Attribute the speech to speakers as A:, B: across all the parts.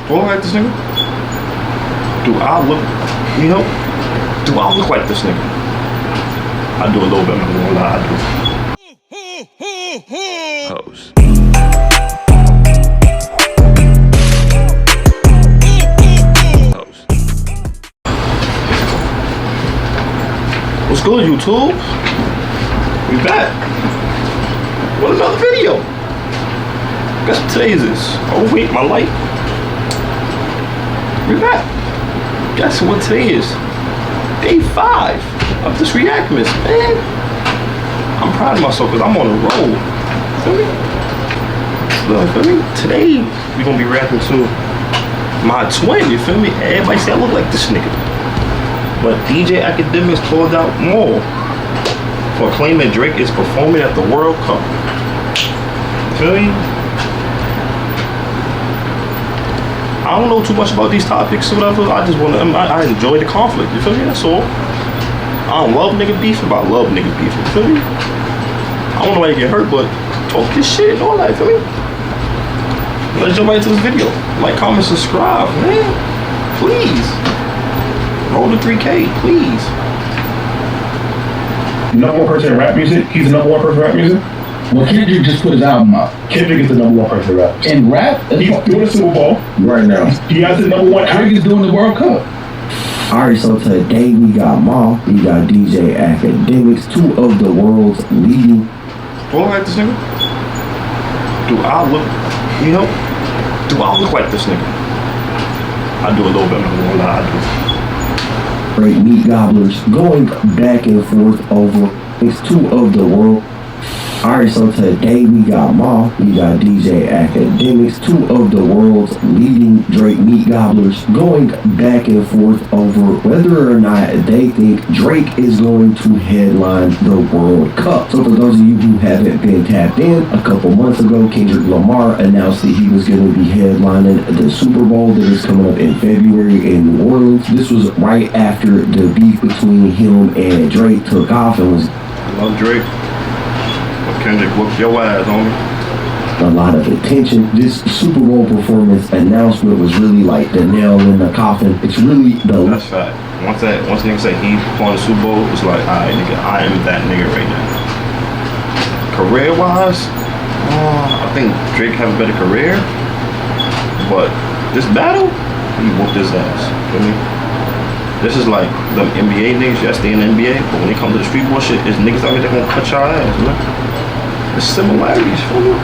A: Do I look like this nigga? Do I look, do I look like this nigga? I do a little bit, I'm not gonna lie, I do. Hoes. What's good, YouTube? We back with another video. Guess what today is? Oh wait, my light. We back. Guess what today is? Day 5 of this REACTMAS, man. I'm proud of myself because I'm on a roll. Feel me? Look, feel me? Today we're gonna be reacting to my twin. You feel me? Everybody say I look like this nigga. But DJ Akademiks called out more for claiming Drake is performing at the World Cup. Feel me? I don't know too much about these topics or whatever. I just wanna, I enjoy the conflict. You feel me? That's all. I don't love nigga beef, but I love nigga beef. You feel me? I don't know why you get hurt, but talk this shit and all that. You feel me? Let's jump right into this video. Like, comment, subscribe, man. Please. Roll the 3K, please.
B: Number one person in rap music? He's the number one person in rap music?
C: Well, Kendrick just put his album out.
B: Kendrick is the number one person in rap.
C: In rap?
B: He's doing the Super Bowl.
C: Right now.
B: He has the number one.
C: Drake is doing the World Cup.
D: Alright, so today we got Ma, we got DJ Akademiks, 2 of the world's leading.
A: Do I look like this nigga? Do I look like this nigga? I do a little bit, I'm not gonna lie, I do.
D: Great meat gobblers going back and forth over it's 2 of the world. Alright, so today we got Ma, we got DJ Akademiks, 2 of the world's leading Drake meat gobblers going back and forth over whether or not they think Drake is going to headline the World Cup. So for those of you who haven't been tapped in, a couple months ago, Kendrick Lamar announced that he was going to be headlining the Super Bowl that is coming up in February in New Orleans. This was right after the beef between him and Drake took off and was...
A: I love Drake. Kendrick, whoop your ass, homie.
D: A lot of attention. This Super Bowl performance announcement was really like the nail in the coffin. It's really the...
A: That's fact. Once nigga say he won the Super Bowl, it's like, alright nigga, I am that nigga right now. Career-wise, I think Drake has a better career, but this battle, he whooped his ass. Feel me? This is like the NBA niggas, yes, they in the NBA, but when it comes to the street bullshit, it's niggas out here that gonna cut your ass, man. The similarities, for me.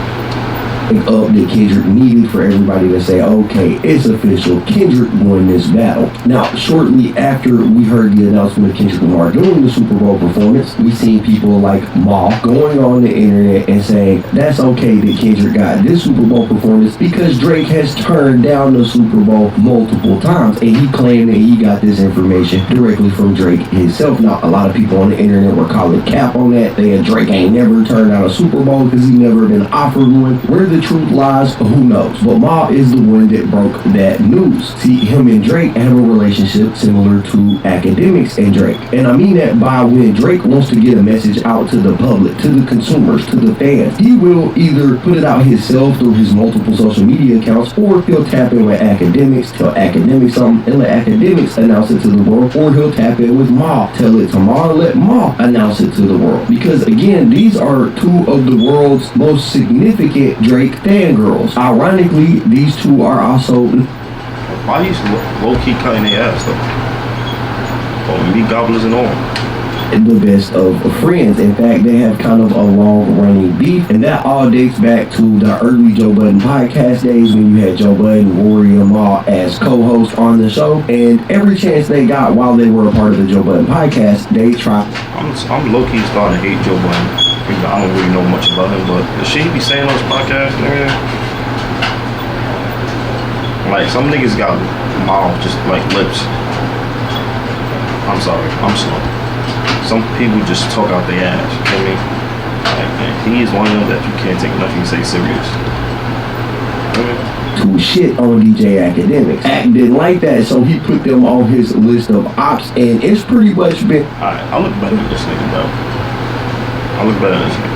D: Up that Kendrick needed for everybody to say, okay, it's official, Kendrick won this battle. Now, shortly after we heard the announcement of Kendrick Lamar doing the Super Bowl performance, we seen people like Ma going on the internet and saying, that's okay that Kendrick got this Super Bowl performance because Drake has turned down the Super Bowl multiple times, and he claimed that he got this information directly from Drake himself. Now, a lot of people on the internet were calling cap on that, saying Drake ain't never turned down a Super Bowl because he never been offered one. Where the truth lies, who knows? But Ma is the one that broke that news. See, him and Drake have a relationship similar to Akademiks and Drake. And I mean that by when Drake wants to get a message out to the public, to the consumers, to the fans, he will either put it out himself through his multiple social media accounts, or he'll tap in with Akademiks, tell Akademiks something, and let Akademiks announce it to the world, or he'll tap in with Ma, tell it to Ma, let Ma announce it to the world. Because again, these are 2 of the world's most significant Drake fans. Girls. Ironically, these 2 are also...
A: Why he's low-key cutting their ass, though? Oh, meat gobblers and all.
D: The best of friends. In fact, they have kind of a long-running beef, and that all dates back to the early Joe Budden podcast days when you had Joe Budden, Rory, and Ma as co-hosts on the show, and every chance they got while they were a part of the Joe Budden podcast, they tried...
A: I'm low-key starting to hate Joe Budden. I don't really know much about him, but the shit he be saying on his podcast, man. Like, some niggas got mouth, just like lips. I'm sorry, I'm slow. Some people just talk out their ass, you know what I mean? Like, man, he is one of them that you can't take nothing you say serious. You know what I mean?
D: To shit on DJ Akademiks. Ak didn't like that, so he put them on his list of ops, and it's pretty much been...
A: Alright, I look better than this nigga, bro. I look better than this nigga.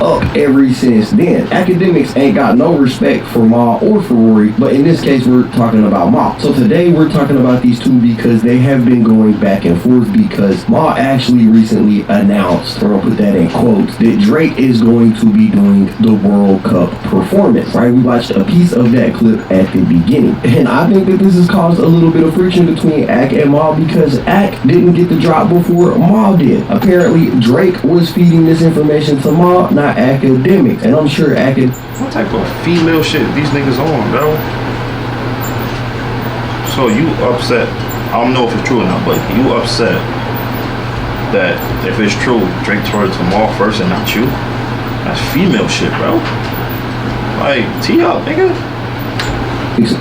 D: up ever since then. Akademiks ain't got no respect for Ma or for Rory, but in this case we're talking about Ma. So today we're talking about these two because they have been going back and forth, because Ma actually recently announced, we're gonna put that in quotes, that Drake is going to be doing the World Cup performance, right? We watched a piece of that clip at the beginning, and I think that this has caused a little bit of friction between Ak and Ma, because Ak didn't get the drop before Ma did. Apparently Drake was feeding this information to Ma, not Akademiks, and I'm sure
A: What type of female shit these niggas on, bro? So you upset, I don't know if it's true or not, but you upset that if it's true, Drake told it to Ma first and not you? That's female shit, bro. Like, tee up, nigga.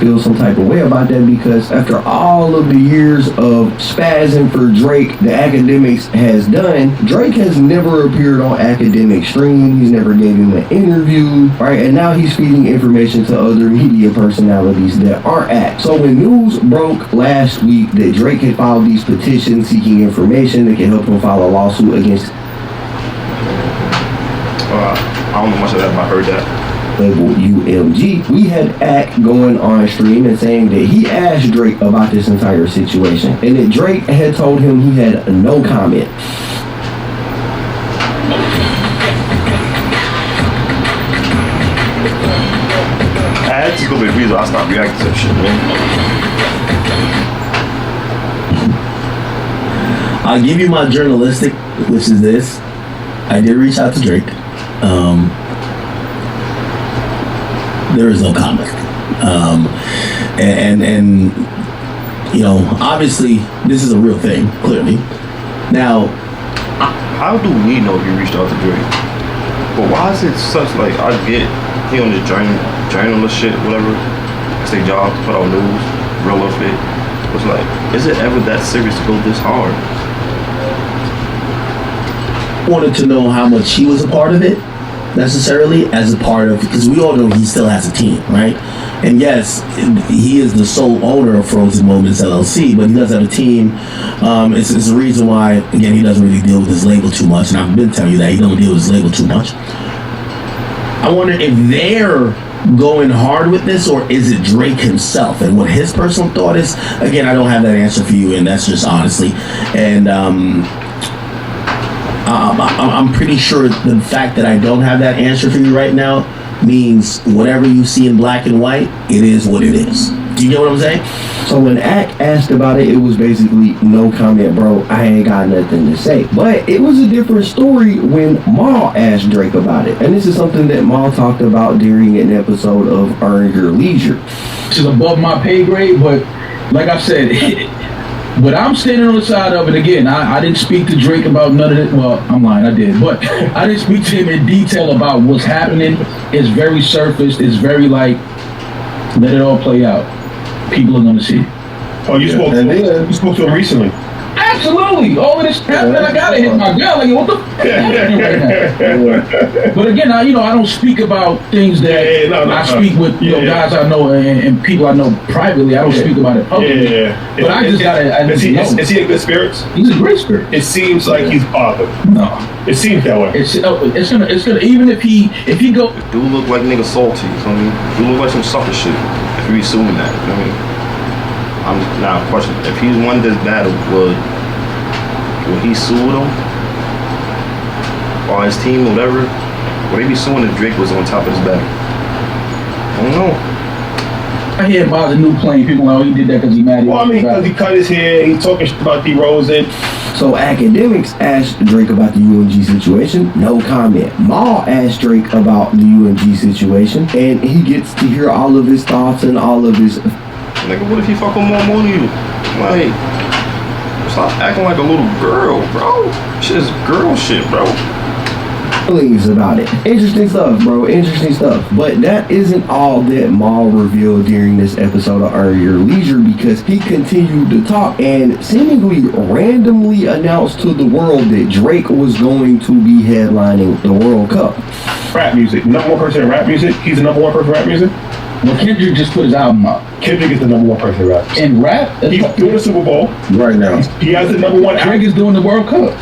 D: feel some type of way about that, because after all of the years of spazzing for Drake that Akademiks has done, Drake has never appeared on Akademiks stream. He's never gave him an interview, right? And now he's feeding information to other media personalities that aren't Ak. So when news broke last week that Drake had filed these petitions seeking information that can help him file a lawsuit against
A: I don't know much of that, but I heard that.
D: label UMG, we had Ak going on stream and saying that he asked Drake about this entire situation, and that Drake had told him he had no comment.
A: That's a good reason I stopped reacting to that shit, man.
E: I'll give you my journalistic, which is this. I did reach out to Drake. There is no comment. And you know, obviously this is a real thing, clearly. Now,
A: how do we know you reached out to Drake? But why is it such, like, I get he on this journalist shit, whatever. It's their job to put out news, real or fake. It's like, is it ever that serious to go this hard?
E: wanted to know how much he was a part of it, necessarily, as a part of, because we all know he still has a team, right? And yes, he is the sole owner of Frozen Moments LLC, but he does have a team. It's the reason why, again, he doesn't really deal with his label too much, and I've been telling you that he don't deal with his label too much. I wonder if they're going hard with this, or is it Drake himself and what his personal thought is. Again, I don't have that answer for you, and that's just honestly. And I'm pretty sure the fact that I don't have that answer for you right now means whatever you see in black and white, it is what it is. Do you get what I'm saying?
D: So when Ak asked about it, it was basically no comment, bro. I ain't got nothing to say. But it was a different story when Ma asked Drake about it. And this is something that Ma talked about during an episode of Earn Your Leisure.
C: It's above my pay grade, but like I said, but I'm standing on the side of it. Again, I didn't speak to Drake about none of it. Well, I'm lying, I did. But I didn't speak to him in detail about what's happening. It's very surfaced. It's very like, let it all play out. People are going to see.
B: Oh, you spoke to him recently.
C: Absolutely. All of this crap that I got to hit my girl. Like, what the fuck is happening right now? But again, I don't speak about things that I speak with guys I know and people I know privately. I don't speak about it publicly. But I just got to.
B: Is he in good spirits?
C: He's a great spirit.
B: It seems like he's bothered.
C: No.
B: It seems that way.
C: It's gonna even if he go.
A: It do look like nigga salty. You know what I mean? It do look like some sucker shit. If you assuming that, you know what I mean? I'm just now questioning if he's won this battle, would he sue them or his team, whatever? Would they be suing if Drake was on top of his back? I don't know.
C: I hear about the new plane. People know he did that because he mad.
B: Well, I mean, because he cut his hair, he talking shit about D-Rose.
D: So Akademiks asked Drake about the UMG situation, no comment. Ma asked Drake about the UMG situation, and he gets to hear all of his thoughts and all of his...
A: Nigga, what if he fuck with more money than you? Like, stop acting like a little girl, bro. Shit is girl shit, bro.
D: Feelings about it. Interesting stuff, bro. Interesting stuff. But that isn't all that Ma revealed during this episode of Earn Your Leisure, because he continued to talk and seemingly randomly announced to the world that Drake was going to be headlining the World Cup.
B: Rap music. Number one person in rap music. He's the number one person in rap music.
C: Well, Kendrick just put his album out.
B: Kendrick is the number one person in rap.
C: And rap?
B: He's doing the Super Bowl
E: Right now.
B: He has the number one
C: Drake is doing the World Cup.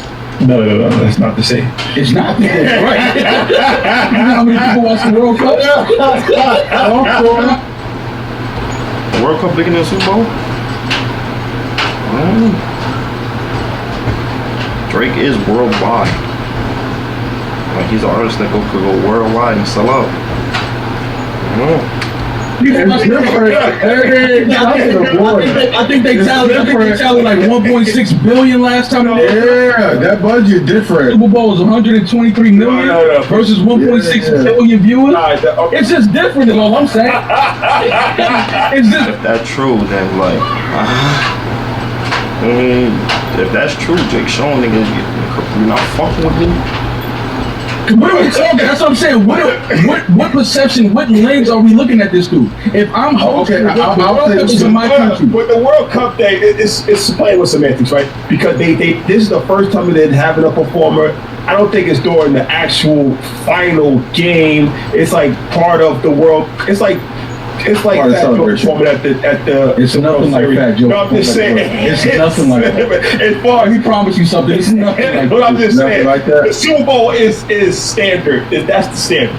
B: No, that's not the same.
C: It's not the same, right? You know how many people watch the World Cup?
A: The World Cup bigger than the Super Bowl? Drake is worldwide. Like, he's an artist that could go worldwide and sell out.
C: I think they tallied like 1.6 billion last time.
F: Yeah, that budget different.
C: Super Bowl was 123 million versus 1.6 billion viewers. It's just different, is all I'm saying. It's just.
A: If that's true, then like, if that's true, Jake showing niggas, you're not fucking with me.
C: What are we talking? That's what I'm saying. What perception, what lens are we looking at this through? If I'm hosting, the World Cup is in my country.
B: But the World Cup day, it's playing with semantics, right? Because they this is the first time they're having a performer. I don't think it's during the actual final game. It's like part of the world. It's like that performing at the.
C: It's nothing like that, Joe.
B: No, I'm just saying.
C: It's nothing like that.
B: As far as
C: he promised you something, it's nothing like that.
B: But I'm just saying,
F: like that.
B: the Super Bowl is standard. That's the standard.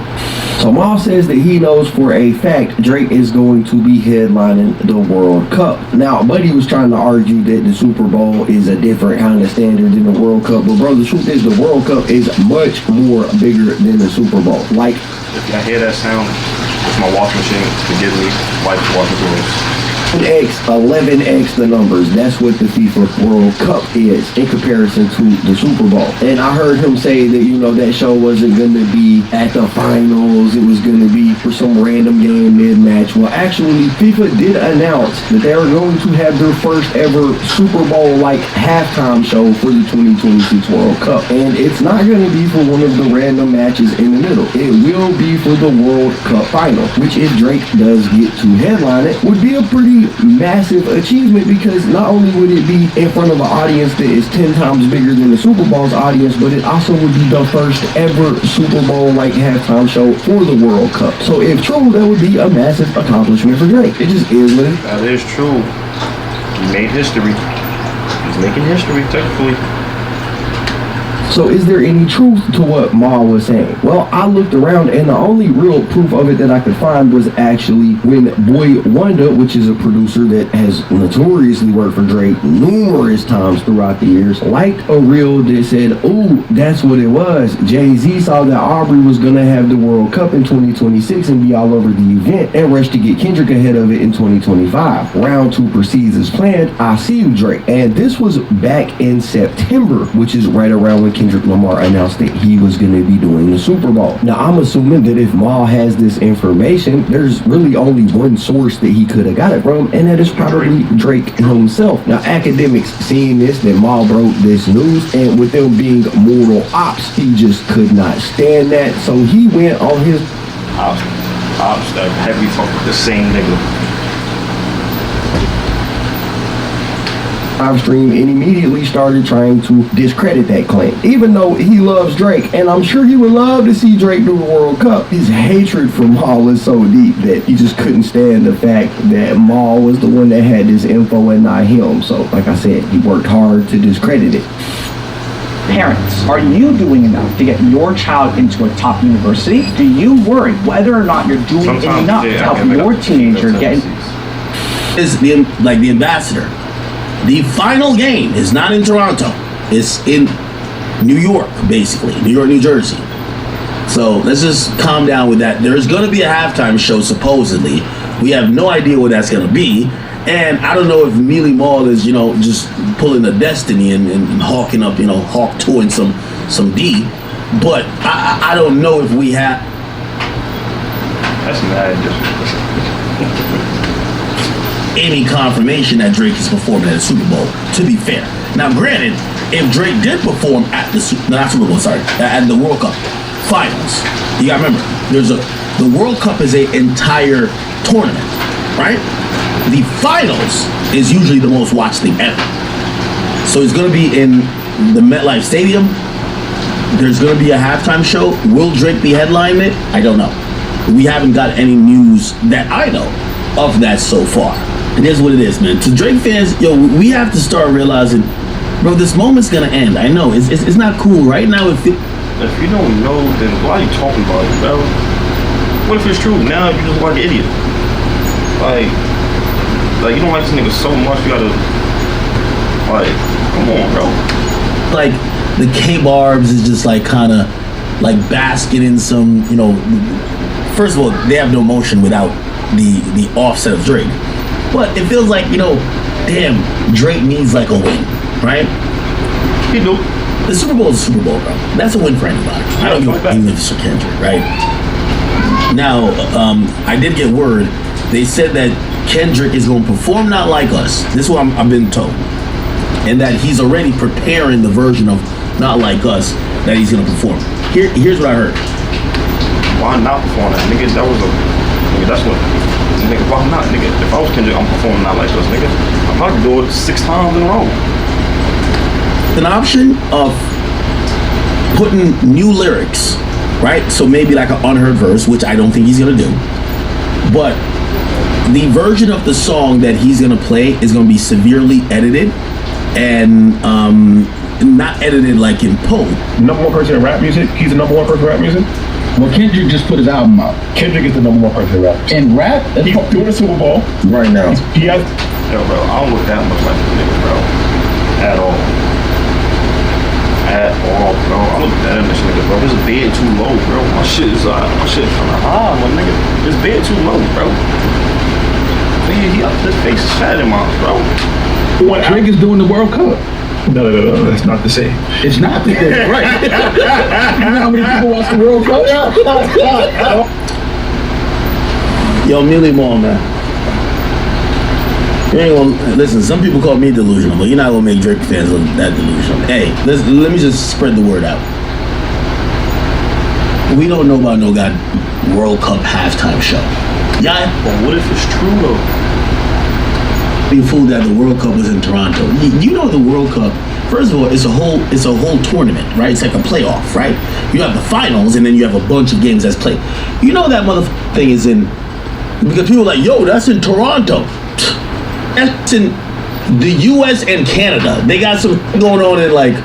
D: So Mal says that he knows for a fact Drake is going to be headlining the World Cup. Now, Buddy was trying to argue that the Super Bowl is a different kind of standard than the World Cup. But bro, the truth is the World Cup is much more bigger than the Super Bowl. Like,
A: if y'all hear that sound, it's my washing machine. Forgive me, wife's washing clothes.
D: 11x the numbers. That's what the FIFA World Cup is in comparison to the Super Bowl. And I heard him say that, you know, that show wasn't going to be at the finals. It was going to be for some random game mid-match. Well, actually, FIFA did announce that they are going to have their first ever Super Bowl-like halftime show for the 2026 World Cup. And it's not going to be for one of the random matches in the middle. It will be for the World Cup final, which if Drake does get to headline it, would be a pretty massive achievement, because not only would it be in front of an audience that is 10 times bigger than the Super Bowl's audience, but it also would be the first ever Super Bowl like halftime show for the World Cup. So if true, that would be a massive accomplishment for Drake. It just is what it is.
A: That is true. He made history. He's making history, technically.
D: So is there any truth to what Ma was saying? Well, I looked around and the only real proof of it that I could find was actually when Boy Wonder, which is a producer that has notoriously worked for Drake numerous times throughout the years, liked a reel that said, "Ooh, that's what it was. Jay-Z saw that Aubrey was going to have the World Cup in 2026 and be all over the event and rushed to get Kendrick ahead of it in 2025. Round 2 proceeds as planned. I see you, Drake." And this was back in September, which is right around when Kendrick Lamar announced that he was going to be doing the Super Bowl. Now, I'm assuming that if Mal has this information, there's really only one source that he could have got it from, and that is probably Drake himself. Now, academics seeing this, that Mal broke this news, and with them being mortal ops, he just could not stand that, so he went on his
A: Ops, that heavy talk with the same nigga.
D: live stream and immediately started trying to discredit that claim. Even though he loves Drake, and I'm sure he would love to see Drake do the World Cup, his hatred for Mal is so deep that he just couldn't stand the fact that Mal was the one that had this info and not him. So, like I said, he worked hard to discredit it.
G: Parents, are you doing enough to get your child into a top university? Do you worry whether or not you're doing enough to help your teenager get in?
E: Is the ambassador. The final game is not in Toronto. It's in New York, basically. New York, New Jersey. So let's just calm down with that. There's going to be a halftime show, supposedly. We have no idea what that's going to be. And I don't know if Mealy Mall is, just pulling a Destiny and hawking up, Hawk 2 and some D. But I don't know if we have...
A: That's mad.
E: Any confirmation that Drake is performing at the Super Bowl, to be fair. Now, granted, if Drake did perform at the World Cup finals, you gotta remember, the World Cup is an entire tournament, right? The finals is usually the most watched thing ever. So it's gonna be in the MetLife Stadium. There's gonna be a halftime show. Will Drake be headlining it? I don't know. We haven't got any news that I know of that so far. It is what it is, man. To Drake fans, we have to start realizing bro, this moment's gonna end. I know it's not cool right now.
A: If you don't know, then why are you talking about it, bro? What if it's true? Now you just like an idiot. Like you don't like this nigga so much, you gotta, like, come on, bro.
E: Like, the K-Barbs is just like kind of like basking in some, you know, first of all, they have no motion without the offset of Drake. But it feels like, you know, damn, Drake needs like a win, right?
A: He do.
E: The Super Bowl is the Super Bowl, bro. That's a win for anybody. I don't even if it's for Kendrick, right? Now, I did get word. They said that Kendrick is going to perform Not Like Us. This is what I've been told. And that he's already preparing the version of Not Like Us that he's going to perform. Here's what I heard.
A: Why not perform that? Nigga, that was a... Nigga, that's what... Nigga, why not? Nigga, if I was Kendrick, I'm performing Not Like Us, nigga. I'm about to do it 6 times in a row.
E: An option of putting new lyrics, right? So maybe like an unheard verse, which I don't think he's going to do. But the version of the song that he's going to play is going to be severely edited and not edited like in Poe.
B: Number 1 person in rap music? He's the number 1 person in rap music?
C: Well, Kendrick just put his album out.
B: Kendrick is the number 1 person in rap.
C: And rap?
B: He's doing the Super Bowl
F: right now.
B: He has...
A: Yo, bro, I don't look that much like this nigga, bro. At all. At all, bro. I look better than this nigga, bro. His bed too low, bro. My shit kind of high, my nigga. His bed too low, bro. His face is fat in mine, bro.
C: Drake is doing the World Cup.
B: No, that's not the same.
C: It's not the same, right? You know how many people watch the World Cup?
E: Yo, Millie Moore, man. You ain't gonna, listen, some people call me delusional, but you're not gonna make Drake fans look that delusional. Hey, let me just spread the word out. We don't know about no god World Cup halftime show. Yeah.
A: But what if it's true though?
E: Being fooled that the World Cup was in Toronto. You know the World Cup. First of all, it's a whole tournament, right? It's like a playoff, right? You have the finals, and then you have a bunch of games that's played. You know that motherfucking thing is in, because people are like, yo, that's in Toronto. That's in the U.S. and Canada. They got some going on in like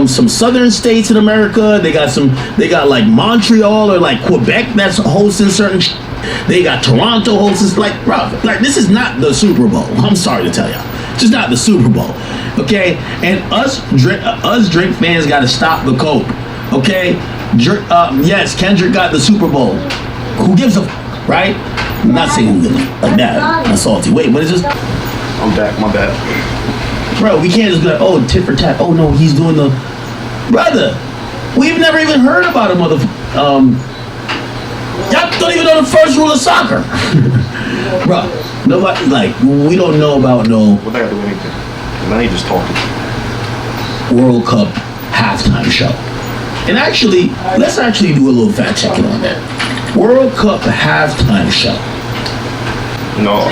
E: some southern states in America. They got like Montreal or like Quebec that's hosting certain. They got Toronto hosting, like, bro, like this is not the Super Bowl. I'm sorry to tell y'all, it's just not the Super Bowl, okay? And us Drake fans got to stop the cope, okay? Yes, Kendrick got the Super Bowl. Who gives a right? I'm not saying who gives like that. I'm salty. Wait, but it's just.
A: I'm back. My bad.
E: Bro, we can't just be like, oh, tit for tat. Oh no, he's doing the. Brother, we've never even heard about a y'all don't even know the first rule of soccer. Bro, nobody, like, we don't know about no...
A: What they got to do with anything? Now he just talking.
E: World Cup halftime show. And actually, let's actually do a little fact checking on that. World Cup halftime show.
A: No,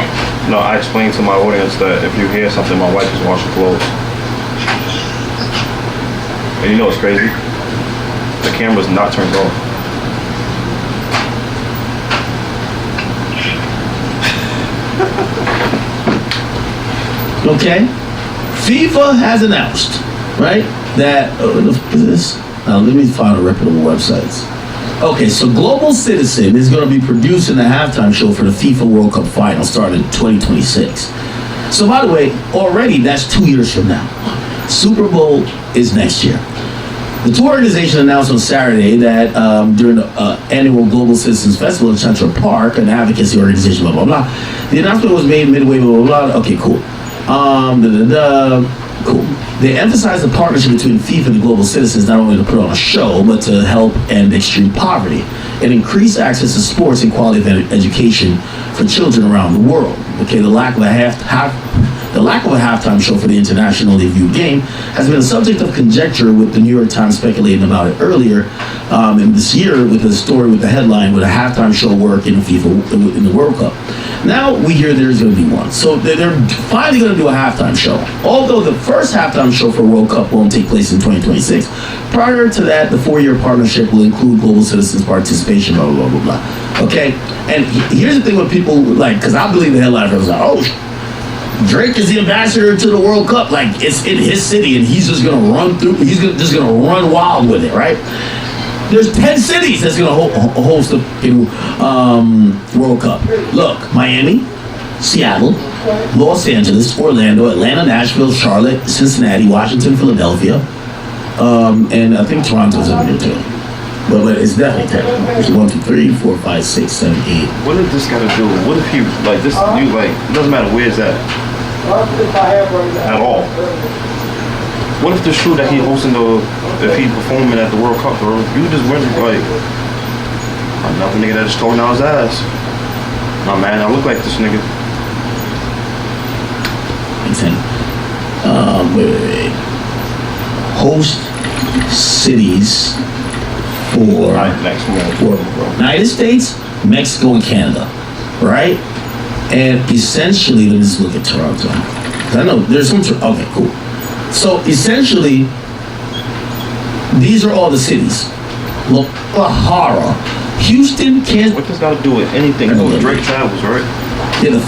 A: I explained to my audience that if you hear something, my wife is washing clothes. And you know what's crazy? The camera's not turned on.
E: Okay, FIFA has announced, right, that this. Let me find a reputable websites. Okay, so Global Citizen is going to be producing the halftime show for the FIFA World Cup final starting in 2026. So, by the way, already that's 2 years from now. Super Bowl is next year. The tour organization announced on Saturday that during the annual Global Citizens Festival in Central Park, an advocacy organization, blah, blah, blah. The announcement was made midway, blah, blah, blah. Okay, cool. Cool. They emphasized the partnership between FIFA and the Global Citizens not only to put on a show, but to help end extreme poverty and increase access to sports and quality of education for children around the world. Okay, the lack of a halftime show for the internationally viewed game has been a subject of conjecture, with the New York Times speculating about it earlier in this year with a story with the headline, "Would a halftime show work in FIFA in the World Cup?" Now we hear there's going to be one. So they're finally going to do a halftime show. Although the first halftime show for World Cup won't take place in 2026. Prior to that, the 4-year partnership will include Global Citizens participation, blah, blah, blah, blah. Okay? And here's the thing with people, like, because I believe the headline was like, oh, Drake is the ambassador to the World Cup. Like, it's in his city, and he's just gonna run through. Just gonna run wild with it, right? There's 10 cities that's gonna host the World Cup. Look, Miami, Seattle, Los Angeles, Orlando, Atlanta, Nashville, Charlotte, Cincinnati, Washington, Philadelphia, and I think Toronto's up there too. But it's definitely 10. It's 1, 2, 3, 4, 5, 6, 7, 8.
A: What is this gonna do? What if he like this? You like it doesn't matter where it's at all. What if the true that he hosting if he performing at the World Cup, bro? You just went like another nigga that just talking out his ass. Nah, man, I look like this nigga.
E: 10. Wait. Host cities for United States, Mexico, and Canada, right? And essentially, let me just look at Toronto. I know there's some. Okay, cool. So essentially, these are all the cities. Guadalajara, Houston, Kansas.
A: What this got to do with anything? Drake travels, right?
E: Yeah, the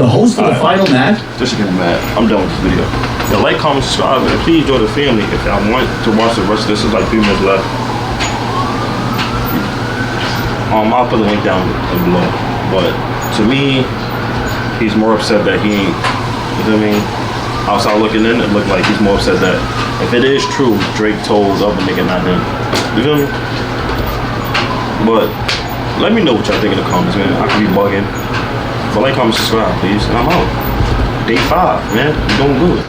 E: host of the final match.
A: Just to get mad. I'm done with this video. Yeah, like, comment, subscribe, and please join the family if y'all want to watch the rest of this. Is like 3 minutes left. I'll put the link down below. But to me, he's more upset that he ain't. You know what I mean? Outside looking in, it looked like he's more upset that if it is true, Drake told the other nigga, not him. You feel me? But let me know what y'all think in the comments, man. I could be bugging. So like, comment, subscribe, please. And I'm out. Day 5, man. You're doing good.